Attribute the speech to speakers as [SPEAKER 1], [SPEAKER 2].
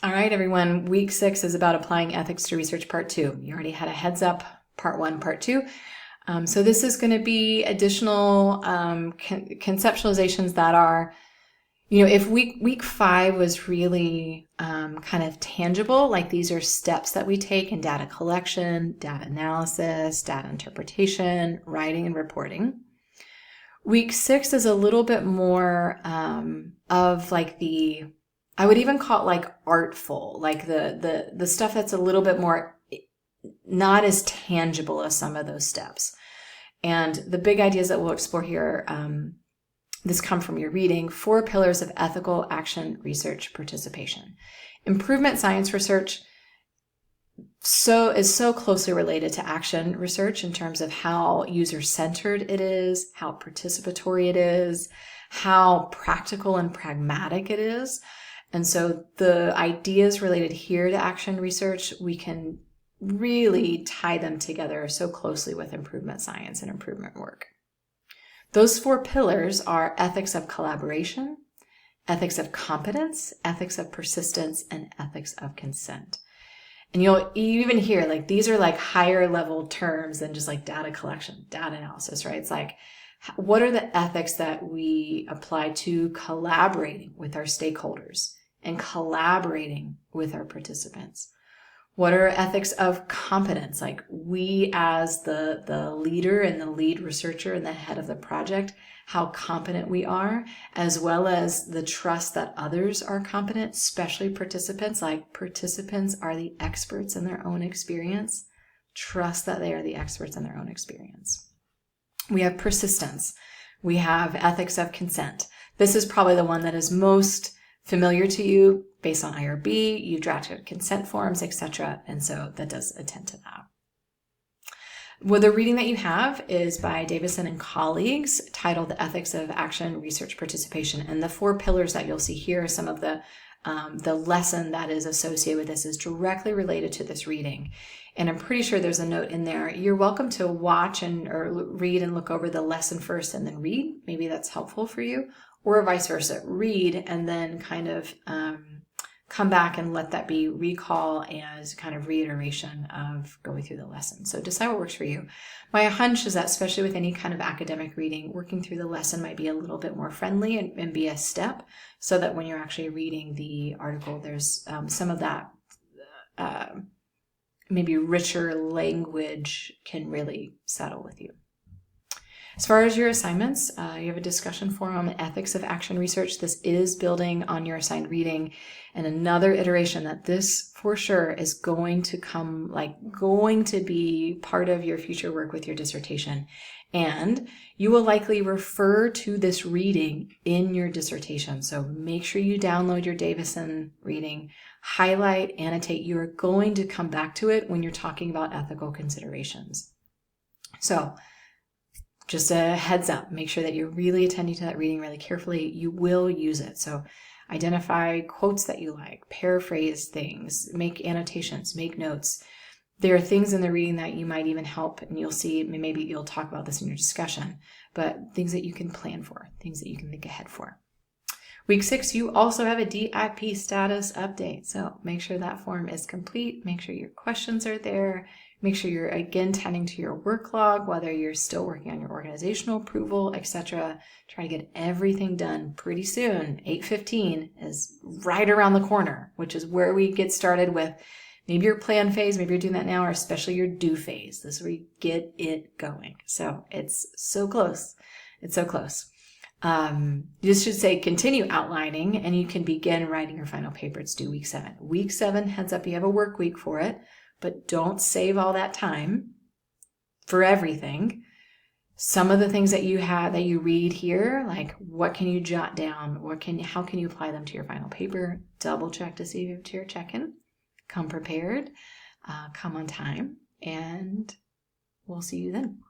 [SPEAKER 1] All right, everyone. Week 6 is about applying ethics to research part 2. You already had a heads up, part 1, part 2. So this is going to be additional conceptualizations that are, if week 5 was really kind of tangible, like these are steps that we take in data collection, data analysis, data interpretation, writing, and reporting. Week 6 is a little bit more of like I would even call it like artful, like the stuff that's a little bit more not as tangible as some of those steps. And the big ideas that we'll explore here, this come from your reading, 4 pillars of ethical action research participation. Improvement science research is so closely related to action research in terms of how user-centered it is, how participatory it is, how practical and pragmatic it is. And so the ideas related here to action research, we can really tie them together so closely with improvement science and improvement work. Those 4 pillars are ethics of collaboration, ethics of competence, ethics of persistence, and ethics of consent. And you even hear like these are like higher level terms than just like data collection, data analysis, right? It's like, what are the ethics that we apply to collaborating with our stakeholders and collaborating with our participants? What are ethics of competence? Like we as the leader and the lead researcher and the head of the project, how competent we are, as well as the trust that others are competent, especially participants. Like participants are the experts in their own experience. Trust that they are the experts in their own experience. We have persistence. We have ethics of consent. This is probably the one that is most familiar to you based on IRB. You drafted consent forms, etc. And so that does attend to that. Well, the reading that you have is by Davison and colleagues titled The Ethics of Action Research Participation. And the 4 pillars that you'll see here are some of the lesson that is associated with this is directly related to this reading. And I'm pretty sure there's a note in there. You're welcome to watch or read and look over the lesson first and then read. Maybe that's helpful for you, or vice versa. Read and then kind of come back and let that be recall as kind of reiteration of going through the lesson. So decide what works for you. My hunch is that especially with any kind of academic reading, working through the lesson might be a little bit more friendly and be a step so that when you're actually reading the article, there's some of that maybe richer language can really settle with you. As far as your assignments, you have a discussion forum on ethics of action research. This is building on your assigned reading, and another iteration that this for sure is going to be part of your future work with your dissertation. And you will likely refer to this reading in your dissertation. So make sure you download your Davison reading, highlight, annotate. You are going to come back to it when you're talking about ethical considerations. So just a heads up, make sure that you're really attending to that reading really carefully. You will use it. So identify quotes that you like, paraphrase things, make annotations, make notes. There are things in the reading that you might even help, and you'll see, maybe you'll talk about this in your discussion, but things that you can plan for, things that you can think ahead for. Week 6, you also have a DIP status update. So make sure that form is complete. Make sure your questions are there. Make sure you're, again, tending to your work log, whether you're still working on your organizational approval, etc. Try to get everything done pretty soon. 8:15 is right around the corner, which is where we get started with maybe your plan phase, maybe you're doing that now, or especially your do phase. This is where you get it going. So it's so close. It's so close. You should say continue outlining, and you can begin writing your final paper. It's due week 7. Week 7, heads up, you have a work week for it. But don't save all that time for everything. Some of the things that you have that you read here, like what can you jot down? How can you apply them to your final paper? Double check to see if you have to your check-in. Come prepared, come on time, and we'll see you then.